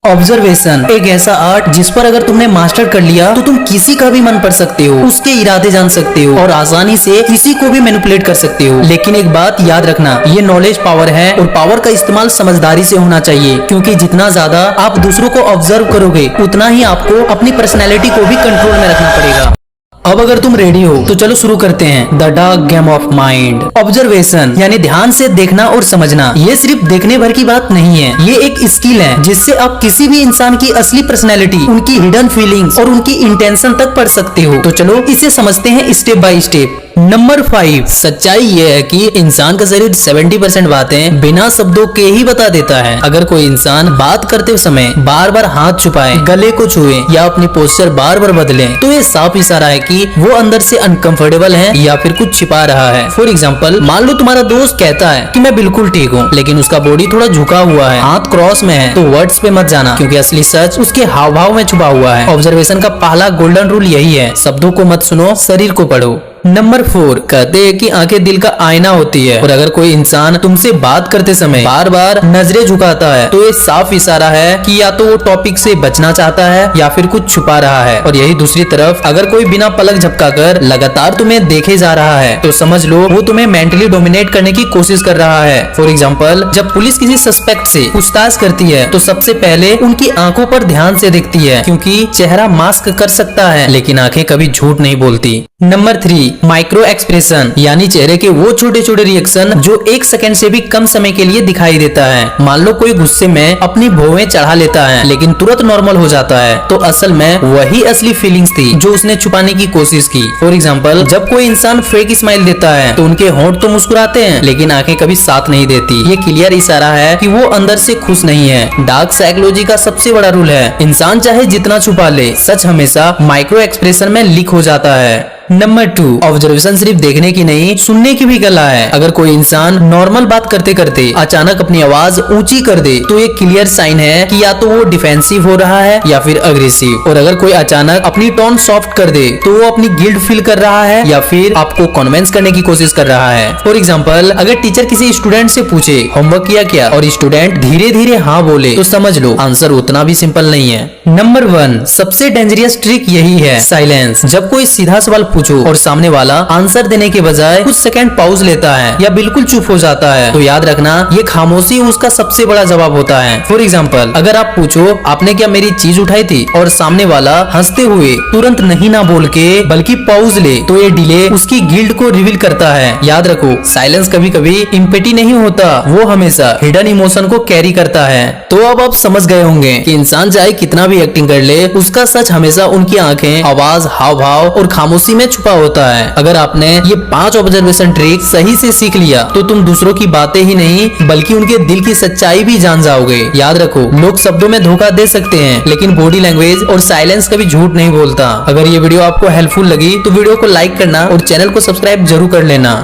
Observation एक ऐसा art जिस पर अगर तुमने मास्टर कर लिया तो तुम किसी का भी मन पढ़ सकते हो, उसके इरादे जान सकते हो और आसानी से किसी को भी मैनिपुलेट कर सकते हो। लेकिन एक बात याद रखना, ये नॉलेज पावर है और पावर का इस्तेमाल समझदारी से होना चाहिए, क्योंकि जितना ज्यादा आप दूसरों को ऑब्जर्व करोगे उतना ही आपको अपनी पर्सनैलिटी को भी कंट्रोल में रखना पड़ेगा। अब अगर तुम रेडी हो तो चलो शुरू करते हैं the dark game of mind. Observation यानी ध्यान से देखना और समझना। ये सिर्फ देखने भर की बात नहीं है, ये एक स्किल है जिससे आप किसी भी इंसान की असली पर्सनैलिटी, उनकी हिडन फीलिंग्स और उनकी इंटेंशन तक पढ़ सकते हो। तो चलो इसे समझते हैं स्टेप बाय स्टेप। नंबर 5, सच्चाई ये है कि इंसान का शरीर 70% बातें बिना शब्दों के ही बता देता है। अगर कोई इंसान बात करते समय बार बार हाथ छुपाए, गले को छुए या अपनी पोस्चर बार बार बदले तो ये साफ इशारा है कि वो अंदर से अनकंफर्टेबल है या फिर कुछ छिपा रहा है। फॉर एग्जाम्पल, मान लो तुम्हारा दोस्त कहता है कि मैं बिल्कुल ठीक हूँ, लेकिन उसका बॉडी थोड़ा झुका हुआ है, हाथ क्रॉस में है, तो वर्ड्स पे मत जाना, क्योंकि असली सच उसके हाव भाव में छुपा हुआ है। ऑब्जर्वेशन का पहला गोल्डन रूल यही है, शब्दों को मत सुनो, शरीर को पढ़ो। नंबर 4, कहते हैं कि आंखें दिल का आईना होती है, और अगर कोई इंसान तुमसे बात करते समय बार बार नजरें झुकाता है तो ये साफ इशारा है कि या तो वो टॉपिक से बचना चाहता है या फिर कुछ छुपा रहा है। और यही दूसरी तरफ, अगर कोई बिना पलक झपकाकर लगातार तुम्हें देखे जा रहा है तो समझ लो वो तुम्हें मेंटली डोमिनेट करने की कोशिश कर रहा है। फॉर एग्जाम्पल, जब पुलिस किसी सस्पेक्ट से पूछताछ करती है तो सबसे पहले उनकी आंखों पर ध्यान से देखती है, क्योंकि चेहरा मास्क कर सकता है लेकिन आंखें कभी झूठ नहीं बोलती। नंबर 3, माइक्रो एक्सप्रेशन यानी चेहरे के वो छोटे छोटे रिएक्शन जो 1 सेकंड से भी कम समय के लिए दिखाई देता है। मान लो कोई गुस्से में अपनी भौवें चढ़ा लेता है लेकिन तुरंत नॉर्मल हो जाता है, तो असल में वही असली फीलिंग्स थी जो उसने छुपाने की कोशिश की। फॉर एग्जाम्पल, जब कोई इंसान फेक स्माइल देता है तो उनके होंठ तो मुस्कुराते हैं लेकिन आंखें कभी साथ नहीं देती। ये क्लियर इशारा है कि वो अंदर से खुश नहीं है। डार्क साइकोलॉजी का सबसे बड़ा रूल है, इंसान चाहे जितना छुपा ले, सच हमेशा माइक्रो एक्सप्रेशन में लीक हो जाता है। नंबर 2, ऑब्जर्वेशन सिर्फ देखने की नहीं, सुनने की भी कला है। अगर कोई इंसान नॉर्मल बात करते करते अचानक अपनी आवाज ऊंची कर दे तो एक क्लियर साइन है कि या तो वो डिफेंसिव हो रहा है या फिर अग्रेसिव। और अगर कोई अचानक अपनी टोन सॉफ्ट कर दे तो वो अपनी गिल्ट फील कर रहा है या फिर आपको कन्विंस करने की कोशिश कर रहा है। फॉर एग्जाम्पल, अगर टीचर किसी स्टूडेंट से पूछे होमवर्क किया क्या और स्टूडेंट धीरे धीरे हाँ बोले तो समझ लो आंसर उतना भी सिंपल नहीं है। नंबर 1, सबसे डेंजरस ट्रिक यही है, साइलेंस। जब कोई सीधा सवाल पूछो और सामने वाला आंसर देने के बजाय कुछ सेकंड पॉज लेता है या बिल्कुल चुप हो जाता है तो याद रखना ये खामोशी उसका सबसे बड़ा जवाब होता है। फॉर एग्जाम्पल, अगर आप पूछो आपने क्या मेरी चीज उठाई थी और सामने वाला हंसते हुए तुरंत नहीं ना बोल के बल्कि पॉज ले तो ये डिले उसकी गिल्ट को रिवील करता है। याद रखो, साइलेंस कभी कभी इम्पेटी नहीं होता, वो हमेशा हिडन इमोशन को कैरी करता है। तो अब आप समझ गए होंगे कि इंसान चाहे कितना भी एक्टिंग कर ले, उसका सच हमेशा उनकी आंखें, आवाज, हाव भाव और खामोशी में छुपा होता है। अगर आपने ये 5 ऑब्जर्वेशन ट्रिक सही से सीख लिया तो तुम दूसरों की बातें ही नहीं बल्कि उनके दिल की सच्चाई भी जान जाओगे। याद रखो, लोग शब्दों में धोखा दे सकते हैं लेकिन बॉडी लैंग्वेज और साइलेंस कभी झूठ नहीं बोलता। अगर ये वीडियो आपको हेल्पफुल लगी तो वीडियो को लाइक करना और चैनल को सब्सक्राइब जरूर कर लेना।